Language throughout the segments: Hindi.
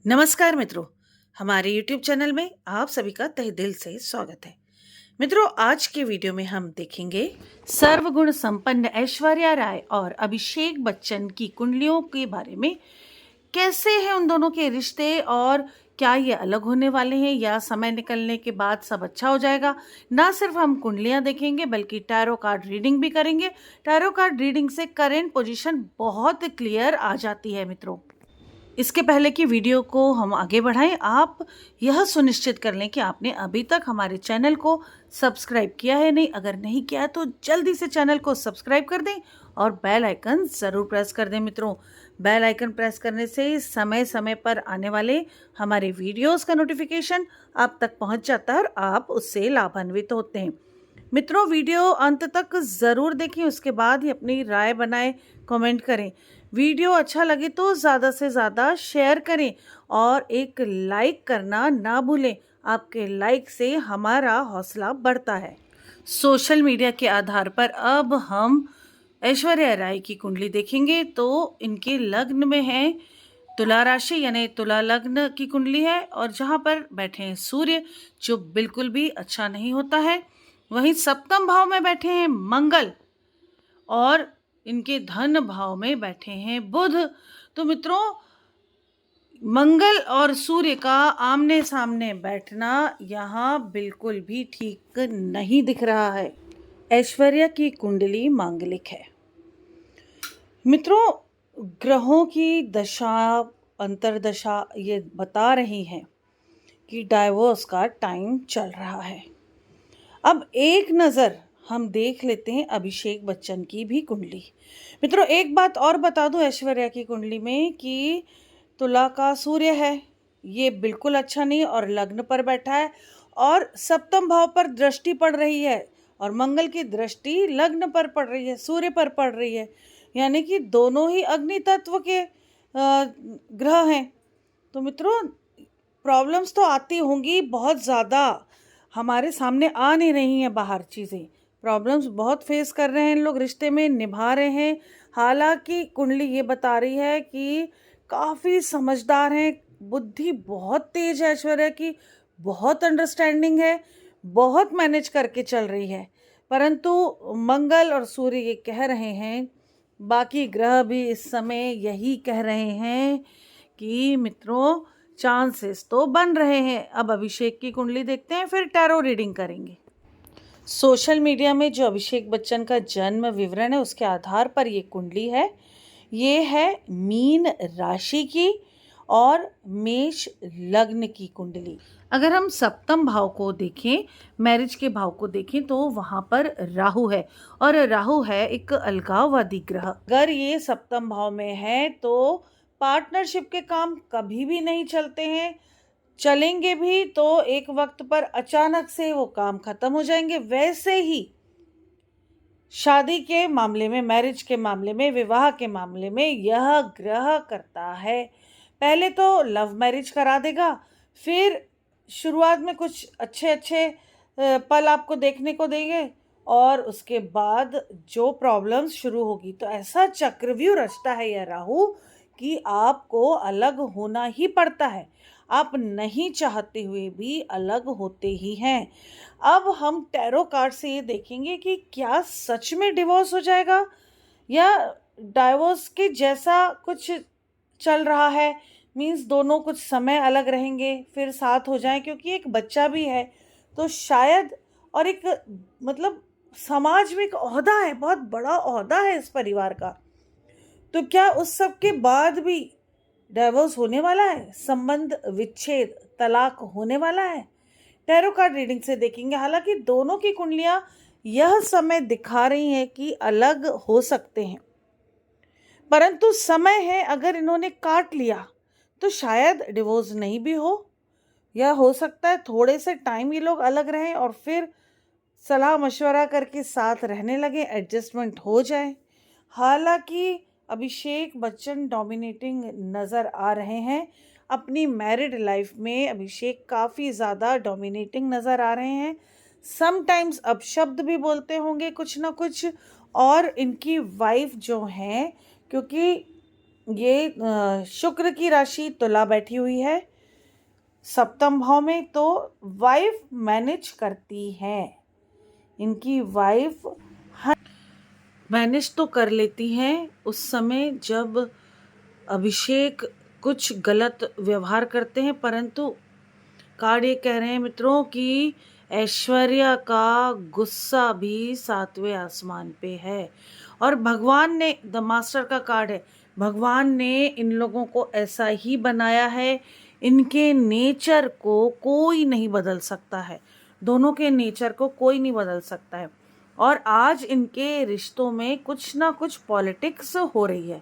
नमस्कार मित्रों, हमारे YouTube चैनल में आप सभी का तहे दिल से स्वागत है। मित्रों, आज के वीडियो में हम देखेंगे सर्वगुण संपन्न ऐश्वर्या राय और अभिषेक बच्चन की कुंडलियों के बारे में। कैसे हैं उन दोनों के रिश्ते और क्या ये अलग होने वाले हैं या समय निकलने के बाद सब अच्छा हो जाएगा। ना सिर्फ हम कुंडलियां देखेंगे बल्कि टैरो कार्ड रीडिंग भी करेंगे। टैरो कार्ड रीडिंग से करेंट पोजीशन बहुत क्लियर आ जाती है मित्रों। इसके पहले कि वीडियो को हम आगे बढ़ाएं, आप यह सुनिश्चित कर लें कि आपने अभी तक हमारे चैनल को सब्सक्राइब किया है नहीं। अगर नहीं किया है तो जल्दी से चैनल को सब्सक्राइब कर दें और बेल आइकन ज़रूर प्रेस कर दें मित्रों। बेल आइकन प्रेस करने से समय समय पर आने वाले हमारे वीडियोस का नोटिफिकेशन आप तक पहुंच जाता है और आप उससे लाभान्वित होते हैं। मित्रों, वीडियो अंत तक ज़रूर देखें, उसके बाद ही अपनी राय बनाएं, कमेंट करें। वीडियो अच्छा लगे तो ज़्यादा से ज़्यादा शेयर करें और एक लाइक करना ना भूलें। आपके लाइक से हमारा हौसला बढ़ता है। सोशल मीडिया के आधार पर अब हम ऐश्वर्या राय की कुंडली देखेंगे। तो इनके लग्न में है तुला राशि यानी तुला लग्न की कुंडली है और जहाँ पर बैठे हैं सूर्य, जो बिल्कुल भी अच्छा नहीं होता है। वहीं सप्तम भाव में बैठे हैं मंगल और इनके धन भाव में बैठे हैं बुध। तो मित्रों, मंगल और सूर्य का आमने सामने बैठना यहाँ बिल्कुल भी ठीक नहीं दिख रहा है। ऐश्वर्या की कुंडली मांगलिक है मित्रों। ग्रहों की दशा अंतरदशा ये बता रही हैं कि डाइवोर्स का टाइम चल रहा है। अब एक नज़र हम देख लेते हैं अभिषेक बच्चन की भी कुंडली। मित्रों, एक बात और बता दूं ऐश्वर्या की कुंडली में कि तुला का सूर्य है, ये बिल्कुल अच्छा नहीं और लग्न पर बैठा है और सप्तम भाव पर दृष्टि पड़ रही है और मंगल की दृष्टि लग्न पर पड़ रही है, सूर्य पर पड़ रही है। यानी कि दोनों ही अग्नि तत्व के ग्रह हैं। तो मित्रों, प्रॉब्लम्स तो आती होंगी बहुत ज़्यादा, हमारे सामने आ नहीं रही हैं बाहर चीज़ें। प्रॉब्लम्स बहुत फेस कर रहे हैं लोग, रिश्ते में निभा रहे हैं। हालांकि कुंडली ये बता रही है कि काफ़ी समझदार हैं, बुद्धि बहुत तेज है ऐश्वर्या की, बहुत अंडरस्टैंडिंग है, बहुत मैनेज करके चल रही है। परंतु मंगल और सूर्य ये कह रहे हैं, बाकी ग्रह भी इस समय यही कह रहे हैं कि मित्रों चांसेस तो बन रहे हैं। अब अभिषेक की कुंडली देखते हैं, फिर टैरो रीडिंग करेंगे। सोशल मीडिया में जो अभिषेक बच्चन का जन्म विवरण है उसके आधार पर ये कुंडली है। ये है मीन राशि की और मेष लग्न की कुंडली। अगर हम सप्तम भाव को देखें, मैरिज के भाव को देखें, तो वहाँ पर राहु है और राहु है एक अलगाववादी ग्रह। अगर ये सप्तम भाव में है तो पार्टनरशिप के काम कभी भी नहीं चलते हैं, चलेंगे भी तो एक वक्त पर अचानक से वो काम खत्म हो जाएंगे। वैसे ही शादी के मामले में, मैरिज के मामले में, विवाह के मामले में यह ग्रह करता है। पहले तो लव मैरिज करा देगा, फिर शुरुआत में कुछ अच्छे अच्छे पल आपको देखने को देंगे और उसके बाद जो प्रॉब्लम्स शुरू होगी, तो ऐसा चक्रव्यूह रचता है यह राहु कि आपको अलग होना ही पड़ता है। आप नहीं चाहते हुए भी अलग होते ही हैं। अब हम टैरो कार्ड से ये देखेंगे कि क्या सच में डिवोर्स हो जाएगा या डाइवोर्स के जैसा कुछ चल रहा है। मीन्स दोनों कुछ समय अलग रहेंगे फिर साथ हो जाएं, क्योंकि एक बच्चा भी है तो शायद, और एक मतलब समाज में एक ओहदा है, बहुत बड़ा ओहदा है इस परिवार का। तो क्या उस सब के बाद भी डाइवोर्स होने वाला है, संबंध विच्छेद, तलाक होने वाला है? टैरो कार्ड रीडिंग से देखेंगे। हालांकि दोनों की कुंडलियां यह समय दिखा रही हैं कि अलग हो सकते हैं, परंतु समय है अगर इन्होंने काट लिया तो शायद डिवोर्स नहीं भी हो, या हो सकता है थोड़े से टाइम ये लोग अलग रहें और फिर सलाह मशवरा करके साथ रहने लगे, एडजस्टमेंट हो जाए। हालांकि अभिषेक बच्चन डोमिनेटिंग नज़र आ रहे हैं। अपनी मैरिड लाइफ में अभिषेक काफ़ी ज़्यादा डोमिनेटिंग नज़र आ रहे हैं। समटाइम्स अपशब्द भी बोलते होंगे कुछ ना कुछ। और इनकी वाइफ जो हैं, क्योंकि ये शुक्र की राशि तुला बैठी हुई है सप्तम भाव में, तो वाइफ मैनेज करती है। इनकी वाइफ मैनेज तो कर लेती हैं उस समय जब अभिषेक कुछ गलत व्यवहार करते हैं, परंतु कार्ड ये कह रहे हैं मित्रों कि ऐश्वर्या का गुस्सा भी सातवें आसमान पे है। और भगवान ने, द मास्टर का कार्ड है, भगवान ने इन लोगों को ऐसा ही बनाया है। इनके नेचर को कोई नहीं बदल सकता है, दोनों के नेचर को कोई नहीं बदल सकता है। और आज इनके रिश्तों में कुछ ना कुछ पॉलिटिक्स हो रही है,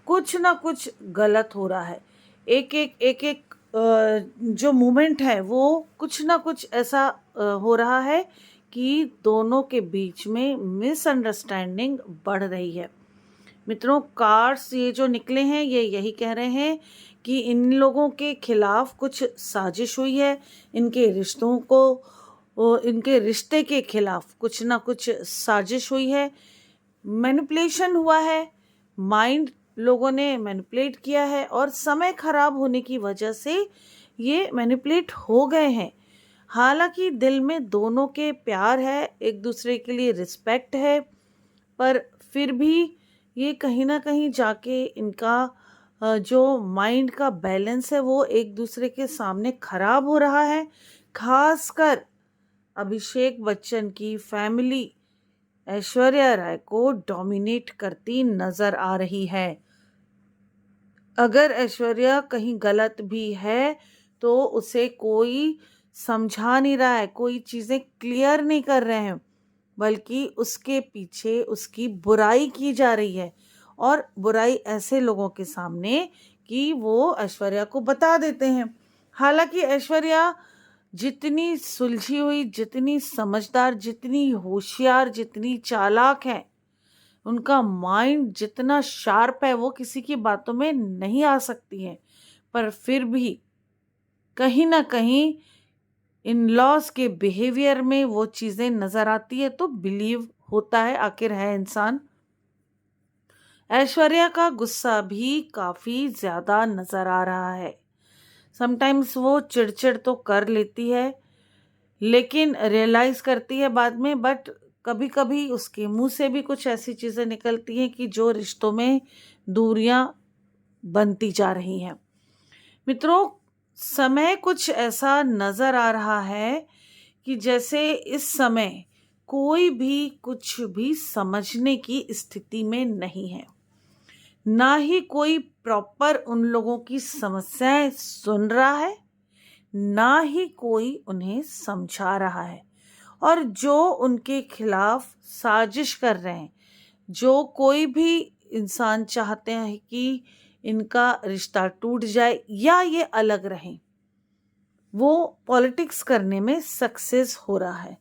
कुछ ना कुछ गलत हो रहा है। एक एक जो मूवमेंट है वो कुछ ना कुछ ऐसा हो रहा है कि दोनों के बीच में मिसअंडरस्टैंडिंग बढ़ रही है। मित्रों, कार्ड्स ये जो निकले हैं ये यही कह रहे हैं कि इन लोगों के खिलाफ कुछ साजिश हुई है, इनके रिश्तों को, इनके रिश्ते के खिलाफ कुछ ना कुछ साजिश हुई है, मैनिपुलेशन हुआ है, माइंड लोगों ने मैनिपुलेट किया है और समय खराब होने की वजह से ये मैनिपुलेट हो गए हैं। हालांकि दिल में दोनों के प्यार है, एक दूसरे के लिए रिस्पेक्ट है, पर फिर भी ये कहीं ना कहीं जाके इनका जो माइंड का बैलेंस है वो एक दूसरे के सामने खराब हो रहा है। खासकर अभिषेक बच्चन की फैमिली ऐश्वर्या राय को डोमिनेट करती नजर आ रही है। अगर ऐश्वर्या कहीं गलत भी है तो उसे कोई समझा नहीं रहा है, कोई चीज़ें क्लियर नहीं कर रहे हैं, बल्कि उसके पीछे उसकी बुराई की जा रही है। और बुराई ऐसे लोगों के सामने कि वो ऐश्वर्या को बता देते हैं। हालांकि ऐश्वर्या जितनी सुलझी हुई, जितनी समझदार, जितनी होशियार, जितनी चालाक है, उनका माइंड जितना शार्प है, वो किसी की बातों में नहीं आ सकती है। पर फिर भी कहीं ना कहीं इन लॉज के बिहेवियर में वो चीज़ें नज़र आती है, तो बिलीव होता है, आखिर है इंसान। ऐश्वर्या का गुस्सा भी काफ़ी ज़्यादा नज़र आ रहा है। समटाइम्स वो चिड़चिड़ तो कर लेती है, लेकिन रियलाइज़ करती है बाद में, बट कभी कभी उसके मुंह से भी कुछ ऐसी चीज़ें निकलती हैं कि जो रिश्तों में दूरियां बनती जा रही हैं। मित्रों, समय कुछ ऐसा नज़र आ रहा है कि जैसे इस समय कोई भी कुछ भी समझने की स्थिति में नहीं है, ना ही कोई प्रॉपर उन लोगों की समस्याएं सुन रहा है, ना ही कोई उन्हें समझा रहा है। और जो उनके खिलाफ साजिश कर रहे हैं, जो कोई भी इंसान चाहते हैं कि इनका रिश्ता टूट जाए या ये अलग रहें, वो पॉलिटिक्स करने में सक्सेस हो रहा है।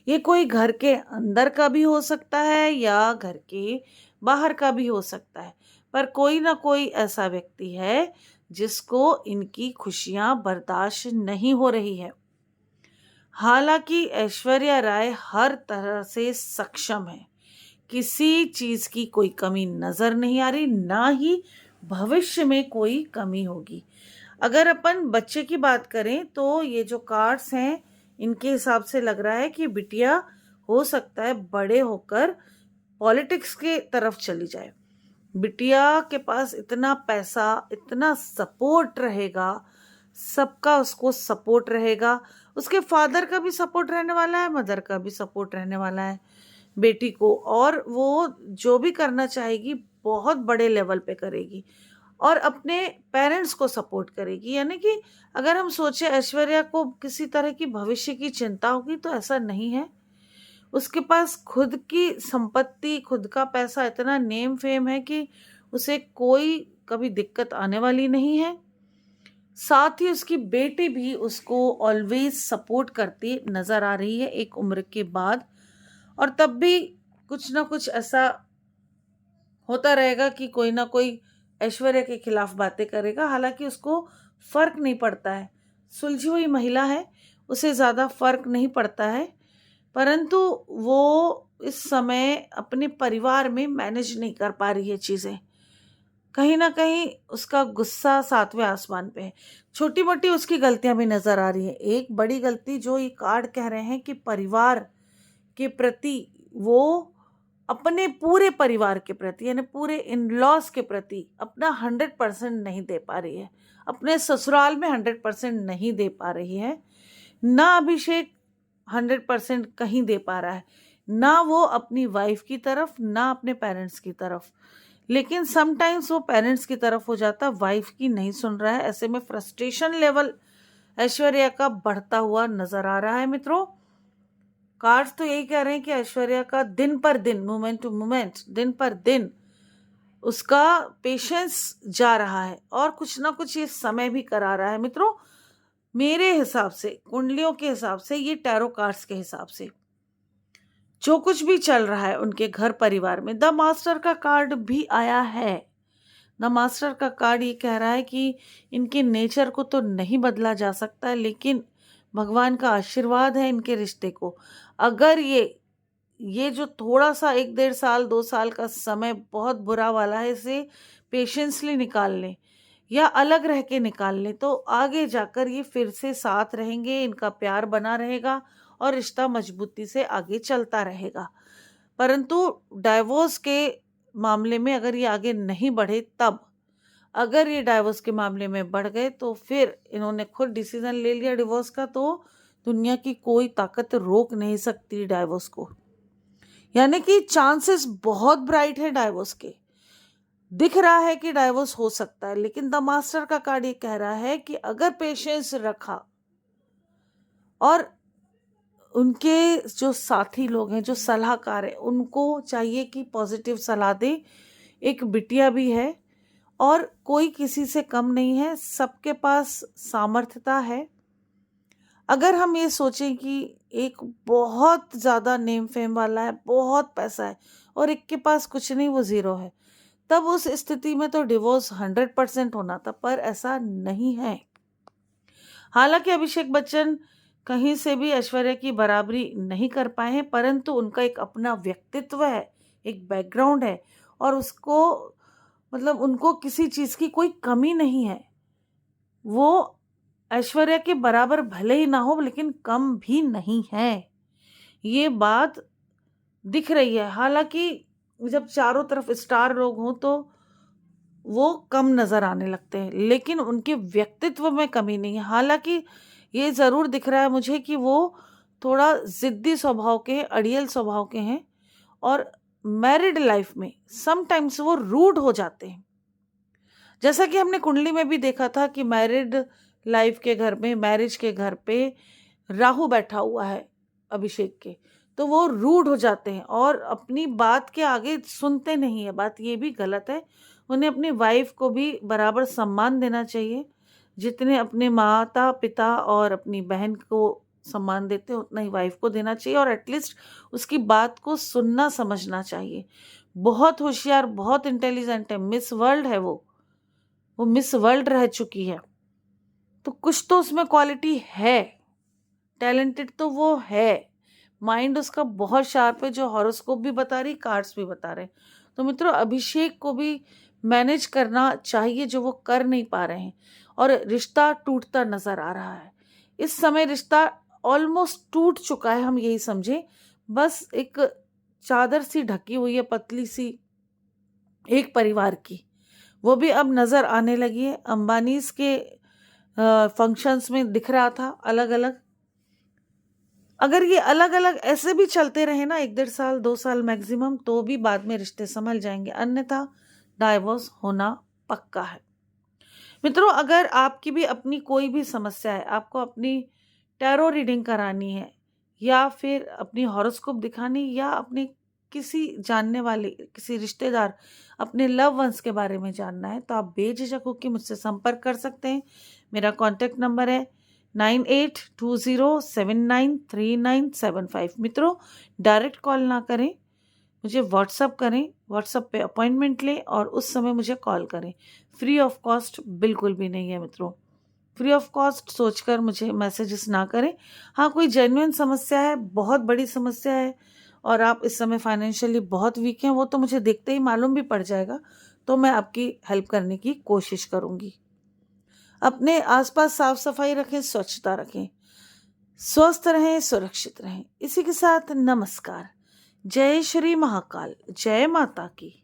ये कोई घर के अंदर का भी हो सकता है या घर के बाहर का भी हो सकता है, पर कोई ना कोई ऐसा व्यक्ति है जिसको इनकी खुशियां बर्दाश्त नहीं हो रही है। हालांकि ऐश्वर्या राय हर तरह से सक्षम है, किसी चीज की कोई कमी नजर नहीं आ रही, ना ही भविष्य में कोई कमी होगी। अगर अपन बच्चे की बात करें तो ये जो कार्ड्स हैं इनके हिसाब से लग रहा है कि बिटिया हो सकता है बड़े होकर पॉलिटिक्स के तरफ चली जाए। बिटिया के पास इतना पैसा, इतना सपोर्ट रहेगा, सबका उसको सपोर्ट रहेगा, उसके फादर का भी सपोर्ट रहने वाला है, मदर का भी सपोर्ट रहने वाला है बेटी को, और वो जो भी करना चाहेगी बहुत बड़े लेवल पे करेगी और अपने पेरेंट्स को सपोर्ट करेगी। यानी कि अगर हम सोचे ऐश्वर्या को किसी तरह की भविष्य की चिंता होगी तो ऐसा नहीं है। उसके पास खुद की संपत्ति, खुद का पैसा, इतना नेम फेम है कि उसे कोई कभी दिक्कत आने वाली नहीं है। साथ ही उसकी बेटी भी उसको ऑलवेज सपोर्ट करती नजर आ रही है एक उम्र के बाद, और तब भी कुछ ना कुछ ऐसा होता रहेगा कि कोई ना कोई ऐश्वर्या के खिलाफ बातें करेगा। हालांकि उसको फर्क नहीं पड़ता है, सुलझी हुई महिला है, उसे ज़्यादा फर्क नहीं पड़ता है, परंतु वो इस समय अपने परिवार में मैनेज नहीं कर पा रही है चीज़ें। कहीं ना कहीं उसका गुस्सा 7वें आसमान पे है। छोटी मोटी उसकी गलतियां भी नजर आ रही हैं। एक बड़ी गलती जो ये कार्ड कह रहे हैं कि परिवार के प्रति वो अपने पूरे परिवार के प्रति यानी पूरे इन लॉज के प्रति अपना 100% नहीं दे पा रही है, अपने ससुराल में 100% नहीं दे पा रही है। ना अभिषेक 100% कहीं दे पा रहा है, ना वो अपनी वाइफ की तरफ, ना अपने पेरेंट्स की तरफ। लेकिन समटाइम्स वो पेरेंट्स की तरफ हो जाता, वाइफ की नहीं सुन रहा है। ऐसे में फ्रस्ट्रेशन लेवल ऐश्वर्या का बढ़ता हुआ नजर आ रहा है। मित्रों, कार्ड्स तो यही कह रहे हैं कि ऐश्वर्या का दिन पर दिन, मोमेंट टू मोमेंट, दिन पर दिन उसका पेशेंस जा रहा है और कुछ ना कुछ ये समय भी करा रहा है। मित्रों, मेरे हिसाब से, कुंडलियों के हिसाब से, ये टैरो कार्ड्स के हिसाब से जो कुछ भी चल रहा है उनके घर परिवार में, द मास्टर का कार्ड भी आया है। द मास्टर का कार्ड ये कह रहा है कि इनके नेचर को तो नहीं बदला जा सकता, लेकिन भगवान का आशीर्वाद है इनके रिश्ते को। अगर ये जो थोड़ा सा 1-1.5 साल 2 साल का समय बहुत बुरा वाला है, इसे पेशेंसली निकाल लें या अलग रह के निकाल लें तो आगे जाकर ये फिर से साथ रहेंगे, इनका प्यार बना रहेगा और रिश्ता मजबूती से आगे चलता रहेगा। परंतु डाइवोर्स के मामले में अगर ये आगे नहीं बढ़े, तब अगर ये डाइवोर्स के मामले में बढ़ गए तो फिर इन्होंने खुद डिसीजन ले लिया डिवोर्स का, तो दुनिया की कोई ताकत रोक नहीं सकती डाइवोर्स को। यानी कि चांसेस बहुत ब्राइट है डाइवोर्स के। दिख रहा है कि डाइवोर्स हो सकता है, लेकिन द मास्टर का कार्ड ये कह रहा है कि अगर पेशेंस रखा और उनके जो साथी लोग हैं, जो सलाहकार हैं, उनको चाहिए कि पॉजिटिव सलाह दे। एक बिटिया भी है और कोई किसी से कम नहीं है, सबके पास सामर्थ्यता है। अगर हम ये सोचें कि एक बहुत ज़्यादा नेम फेम वाला है, बहुत पैसा है, और एक के पास कुछ नहीं, वो ज़ीरो है, तब उस स्थिति में तो डिवोर्स 100% होना था, पर ऐसा नहीं है। हालांकि अभिषेक बच्चन कहीं से भी ऐश्वर्या की बराबरी नहीं कर पाए हैं, परंतु उनका एक अपना व्यक्तित्व है, एक बैकग्राउंड है और उसको मतलब उनको किसी चीज़ की कोई कमी नहीं है। वो ऐश्वर्या के बराबर भले ही ना हो, लेकिन कम भी नहीं है, ये बात दिख रही है। हालांकि जब चारों तरफ स्टार लोग हों तो वो कम नजर आने लगते हैं, लेकिन उनके व्यक्तित्व में कमी नहीं है। हालांकि ये जरूर दिख रहा है मुझे कि वो थोड़ा जिद्दी स्वभाव के हैं, अड़ियल स्वभाव के हैं और मैरिड लाइफ में समटाइम्स वो रूड हो जाते हैं। जैसा कि हमने कुंडली में भी देखा था कि मैरिड लाइफ के घर में, मैरिज के घर पे राहु बैठा हुआ है अभिषेक के, तो वो रूड हो जाते हैं और अपनी बात के आगे सुनते नहीं है। बात ये भी गलत है। उन्हें अपनी वाइफ को भी बराबर सम्मान देना चाहिए, जितने अपने माता पिता और अपनी बहन को सम्मान देते हैं उतना ही वाइफ को देना चाहिए और एटलीस्ट उसकी बात को सुनना समझना चाहिए। बहुत होशियार, बहुत इंटेलिजेंट है, मिस वर्ल्ड है वो मिस वर्ल्ड रह चुकी है, तो कुछ तो उसमें क्वालिटी है, टैलेंटेड तो वो है, माइंड उसका बहुत शार्प है, जो हॉरोस्कोप भी बता रही, कार्ड्स भी बता रहे। तो मित्रों, अभिषेक को भी मैनेज करना चाहिए जो वो कर नहीं पा रहे हैं और रिश्ता टूटता नजर आ रहा है। इस समय रिश्ता ऑलमोस्ट टूट चुका है, हम यही समझे, बस एक चादर सी ढकी हुई है पतली सी एक परिवार की, वो भी अब नजर आने लगी है। अंबानीज के फंक्शंस में दिख रहा था अलग अलग। अगर ये अलग अलग ऐसे भी चलते रहे ना 1-1.5 साल 2 साल मैक्सिमम, तो भी बाद में रिश्ते संभल जाएंगे, अन्यथा डाइवोर्स होना पक्का है। मित्रों, अगर आपकी भी अपनी कोई भी समस्या है, आपको अपनी टैरो रीडिंग करानी है या फिर अपनी हॉरोस्कोप दिखानी या अपने किसी जानने वाले, किसी रिश्तेदार, अपने लव वंस के बारे में जानना है, तो आप बेझिझक होकर मुझसे संपर्क कर सकते हैं। मेरा कॉन्टैक्ट नंबर है 9820793975। मित्रों, डायरेक्ट कॉल ना करें, मुझे व्हाट्सअप करें, व्हाट्सअप पे अपॉइंटमेंट लें और उस समय मुझे कॉल करें। फ्री ऑफ कॉस्ट बिल्कुल भी नहीं है मित्रों, फ्री ऑफ कॉस्ट सोचकर मुझे मैसेजेस ना करें। हाँ, कोई जेन्युइन समस्या है, बहुत बड़ी समस्या है और आप इस समय फाइनेंशियली बहुत वीक हैं, वो तो मुझे देखते ही मालूम भी पड़ जाएगा, तो मैं आपकी हेल्प करने की कोशिश करूंगी। अपने आसपास साफ सफाई रखें, स्वच्छता रखें, स्वस्थ रहें, सुरक्षित रहें। इसी के साथ नमस्कार। जय श्री महाकाल, जय माता की।